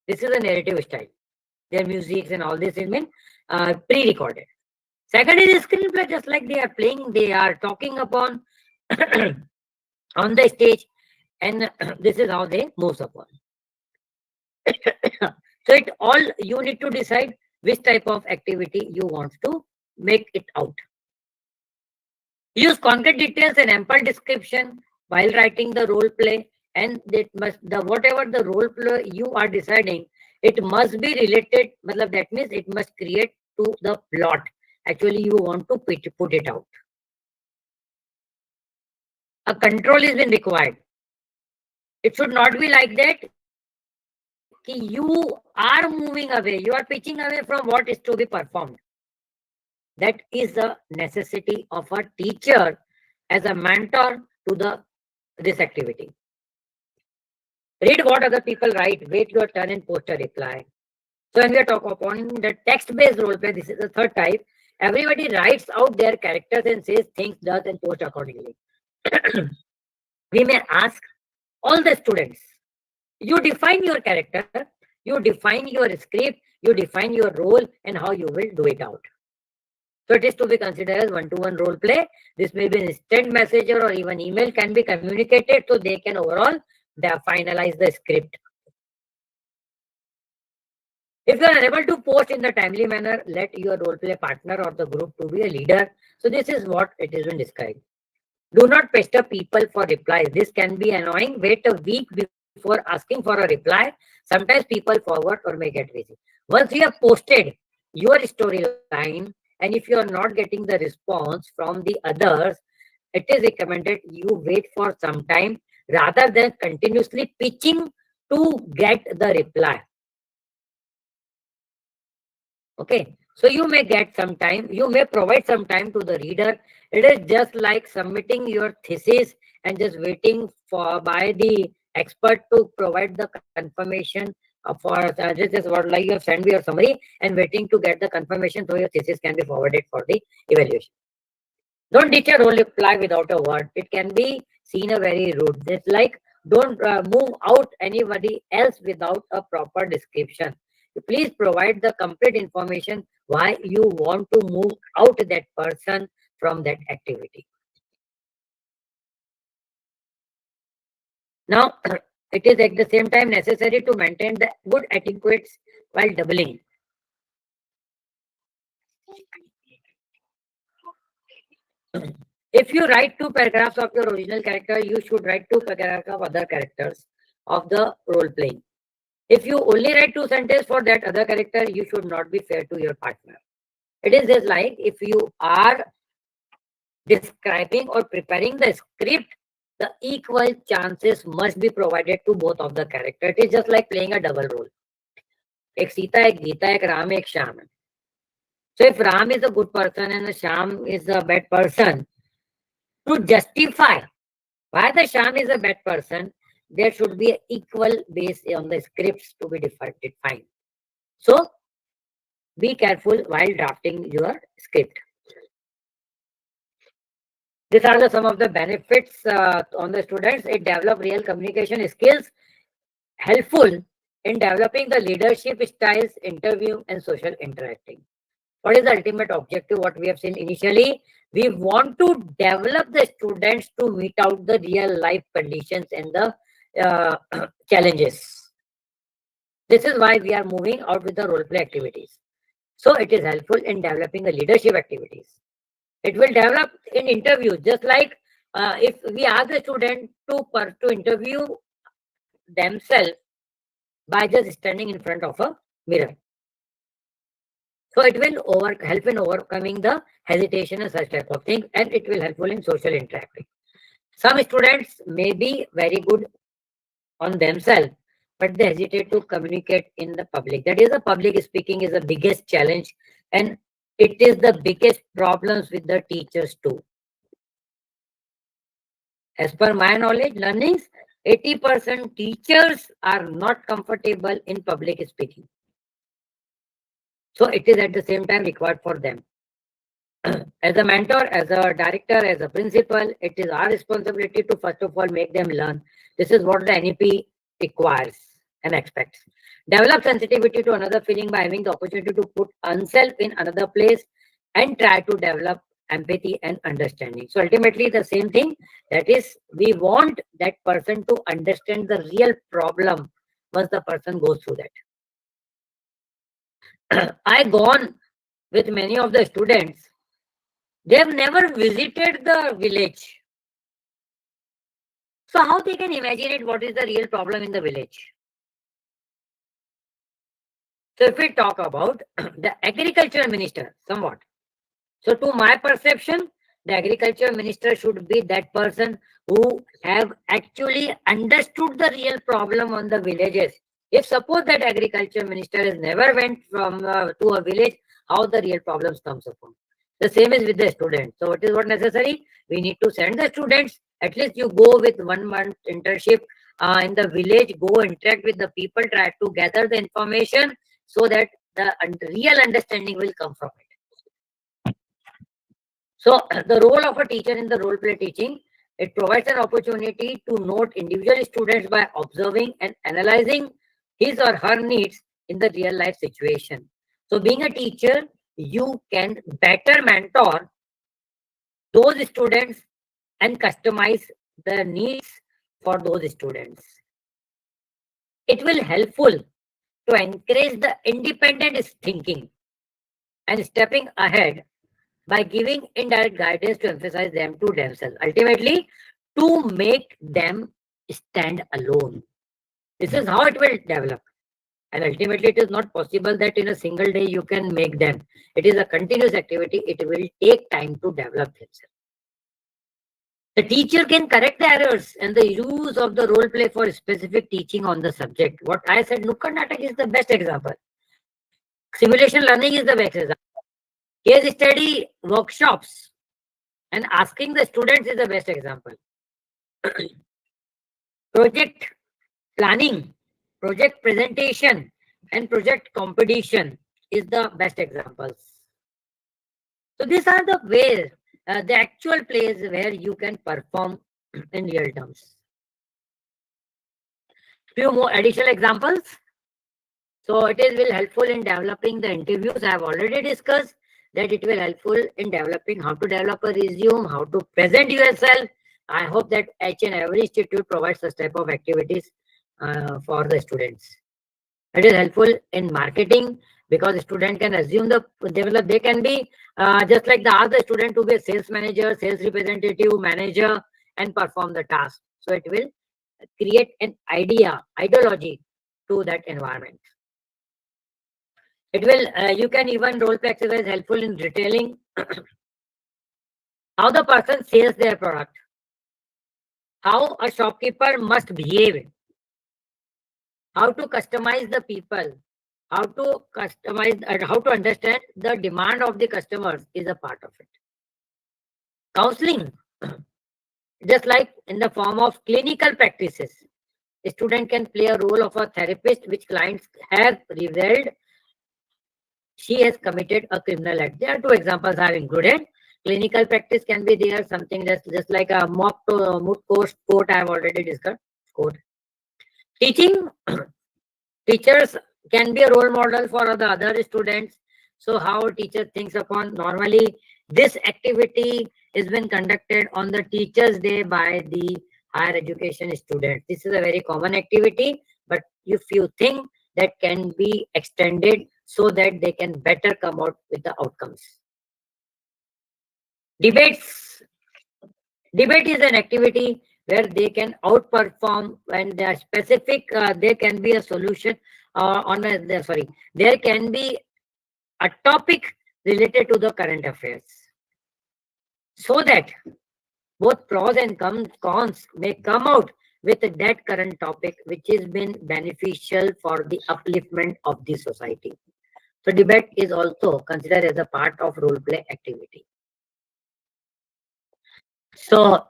This is a narrative style. Their music and all this has been pre-recorded. Second is screenplay, just like they are playing, they are talking upon on the stage, and this is how they move upon. So it all you need to decide which type of activity you want to make it out. Use concrete details and ample description while writing the role play, and it must whatever the role play you are deciding, it must be related. That means it must create to the plot. Actually, you want to put it out. A control is been required. It should not be like that. You are moving away. You are pitching away from what is to be performed. That is the necessity of a teacher as a mentor to this activity. Read what other people write, wait your turn and post a reply. So when we are talking upon the text-based role play, this is the third type. Everybody writes out their characters and says things, does and post accordingly. We may ask all the students, you define your character, you define your script, you define your role and how you will do it out. So it is to be considered as one-to-one role play. This may be an instant messenger or even email can be communicated so they can overall finalize the script. If you are unable to post in the timely manner, let your role play partner or the group to be a leader. So this is what it is been described. Do not pester people for replies. This can be annoying. Wait a week before asking for a reply. Sometimes people forward or may get busy. Once you have posted your storyline, and if you are not getting the response from the others, it is recommended you wait for some time rather than continuously pitching to get the reply. Okay, so you may get some time, you may provide some time to the reader. It is just like submitting your thesis and just waiting for by the expert to provide the confirmation for this is what like you have sent me your summary and waiting to get the confirmation so your thesis can be forwarded for the evaluation. Don't teach a role reply without a word. It can be seen a very rude. It's like don't move out anybody else without a proper description. Please provide the complete information why you want to move out that person from that activity. Now, it is at the same time necessary to maintain the good etiquettes while doubling. If you write 2 paragraphs of your original character, you should write 2 paragraphs of other characters of the role playing. If you only write 2 sentences for that other character, you should not be fair to your partner. It is just like if you are describing or preparing the script, the equal chances must be provided to both of the characters. It is just like playing a double role. Ek Sita, ek Geeta, ek Ram, ek Shyam. So if Ram is a good person and Shyam is a bad person, to justify why the Shyam is a bad person, there should be an equal base on the scripts to be defined. So be careful while drafting your script. These are some of the benefits on the students. It develop real communication skills, helpful in developing the leadership styles, interview and social interacting. What is the ultimate objective? What we have seen initially, we want to develop the students to meet out the real life conditions and the challenges. This is why we are moving out with the role play activities. So it is helpful in developing the leadership activities. It will develop in interviews, just like if we ask the student to interview themselves by just standing in front of a mirror. So it will help in overcoming the hesitation and such type of things, and it will helpful in social interaction. Some students may be very good on themselves, but they hesitate to communicate in the public. That is, the public speaking is the biggest challenge, and it is the biggest problems with the teachers too. As per my knowledge, learnings, 80% teachers are not comfortable in public speaking. So it is at the same time required for them. As a mentor, as a director, as a principal, it is our responsibility to first of all make them learn. This is what the NEP requires and expects. Develop sensitivity to another feeling by having the opportunity to put oneself in another place and try to develop empathy and understanding. So ultimately the same thing, that is, we want that person to understand the real problem once the person goes through that. I gone with many of the students. They have never visited the village. So how they can imagine it, what is the real problem in the village? So if we talk about the agriculture minister, somewhat. So to my perception, the agriculture minister should be that person who have actually understood the real problem on the villages. If suppose that agriculture minister has never went from to a village, how the real problems comes upon? The same is with the students. So what is what necessary? We need to send the students. At least you go with 1 month internship in the village, go interact with the people, try to gather the information so that the real understanding will come from it. So the role of a teacher in the role play teaching, it provides an opportunity to note individual students by observing and analyzing his or her needs in the real life situation. So being a teacher, you can better mentor those students and customize the needs for those students. It will helpful to encourage the independent thinking and stepping ahead by giving indirect guidance to emphasize them to themselves. Ultimately, to make them stand alone. This is how it will develop. And ultimately, it is not possible that in a single day you can make them. It is a continuous activity. It will take time to develop themselves. The teacher can correct the errors and the use of the role play for specific teaching on the subject. What I said, Nukkad Natak is the best example. Simulation learning is the best example. Case study workshops and asking the students is the best example. Project planning, project presentation, and project competition is the best examples. So these are the ways, the actual place where you can perform in real terms. Few more additional examples. So it is will helpful in developing the interviews. I have already discussed that it will helpful in developing how to develop a resume, how to present yourself. I hope that each and every institute provides such type of activities for the students. It is helpful in marketing because student can assume they can be just like the other student to be a sales manager, sales representative, manager, and perform the task. So it will create an ideology to that environment. It will, you can even role play exercise helpful in detailing how the person sells their product, how a shopkeeper must behave, how to customize the people, how to customize, how to understand the demand of the customers is a part of it. Counseling, just like in the form of clinical practices, a student can play a role of a therapist, which clients have revealed she has committed a criminal act. There are two examples I have included. Clinical practice can be there, something that's just like a moot court I have already discussed. Court. Teaching, teachers can be a role model for the other students. So how a teacher thinks upon, normally this activity is been conducted on the Teachers' Day by the higher education students. This is a very common activity, but if you think that can be extended so that they can better come out with the outcomes. Debates. Debate is an activity where they can outperform when they are specific. There can be a solution on a, sorry, there can be a topic related to the current affairs, so that both pros and cons may come out with that current topic, which has been beneficial for the upliftment of the society. So debate is also considered as a part of role play activity. So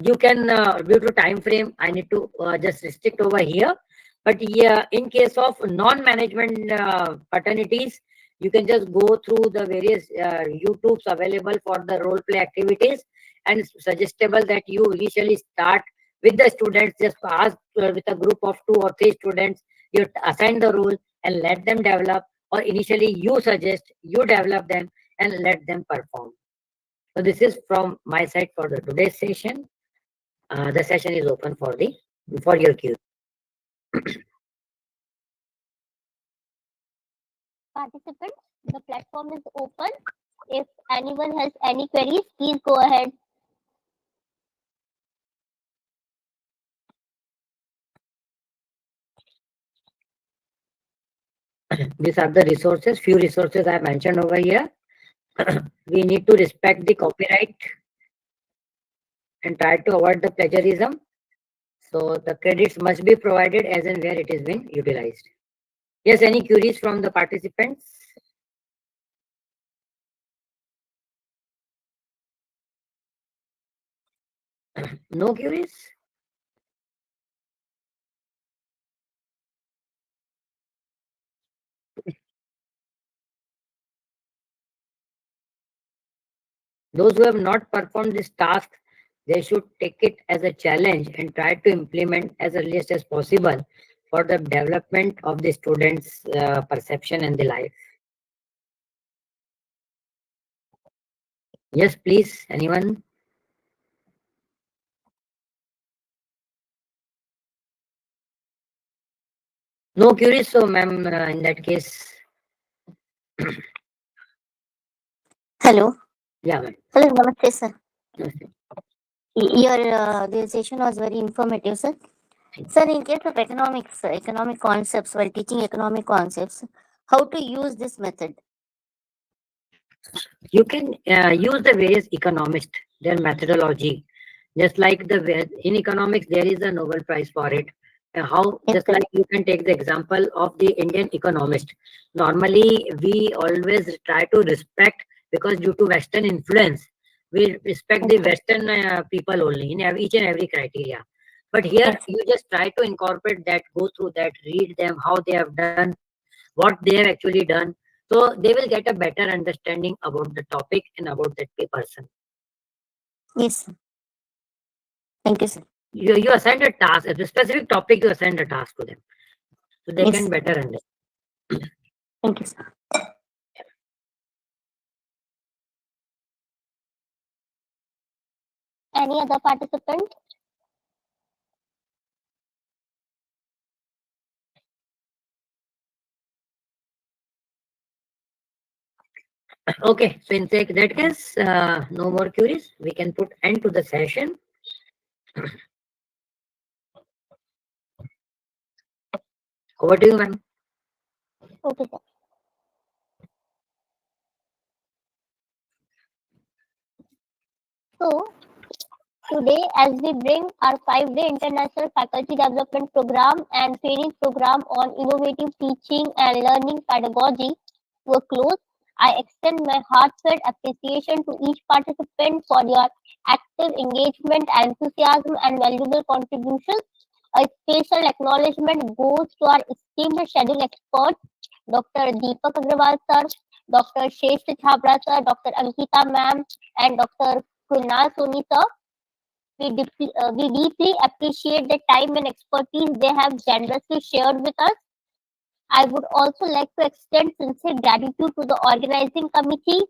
you can, due to time frame, I need to just restrict over here. But yeah, in case of non-management fraternities, you can just go through the various YouTubes available for the role play activities, and it's suggestible that you initially start with the students, just ask with a group of 2 or 3 students, you assign the role and let them develop, or initially you suggest, you develop them and let them perform. So this is from my side for the today's session. The session is open for your queue. Participants, the platform is open. If anyone has any queries, please go ahead. These are the resources, few resources I mentioned over here. We need to respect the copyright and try to avoid the plagiarism. So the credits must be provided as and where it is being utilized. Yes, any queries from the participants? No queries? Those who have not performed this task, they should take it as a challenge and try to implement as earliest as possible for the development of the students' perception and the life. Yes, please, anyone? No queries, so ma'am, in that case. Hello. Yeah, ma'am. Hello, namaste, sir. Namaste. Your the session was very informative, sir. Sir, in case of economics, economic concepts, while teaching economic concepts, how to use this method? You can use the various economists, their methodology. Just like in economics, there is a Nobel Prize for it. How, Yes, just sir. like you can take the example of the Indian economist. Normally, we always try to respect, because due to Western influence, we respect the Western people only in each and every criteria. But here, Yes. you just try to incorporate that, go through that, read them, how they have done, what they have actually done. So they will get a better understanding about the topic and about that person. Yes, sir. Thank you, sir. You assign a task, a specific topic, you assign a task to them, so they Yes, can sir. better understand. Thank you, sir. Any other participant? Okay, so in that case, no more queries. We can put end to the session. Over to you, ma'am. Okay, sir. So, today, as we bring our 5-day International Faculty Development Program and training program on innovative teaching and learning pedagogy to a close, I extend my heartfelt appreciation to each participant for your active engagement, enthusiasm, and valuable contributions. A special acknowledgement goes to our esteemed schedule experts, Dr. Deepak Agrawal sir, Dr. Shesht Chhabra sir, Dr. Ankita ma'am, and Dr. Kunal Soni sir. We deeply appreciate the time and expertise they have generously shared with us. I would also like to extend sincere gratitude to the organizing committee,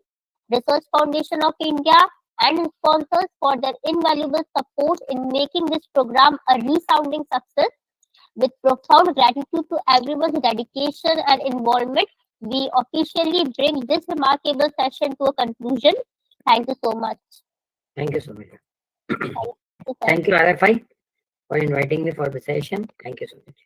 Research Foundation of India, and sponsors for their invaluable support in making this program a resounding success. With profound gratitude to everyone's dedication and involvement, we officially bring this remarkable session to a conclusion. Thank you so much. Thank you so much. Thank you, sir. Thank you, RFI, for inviting me for the session. Thank you so much.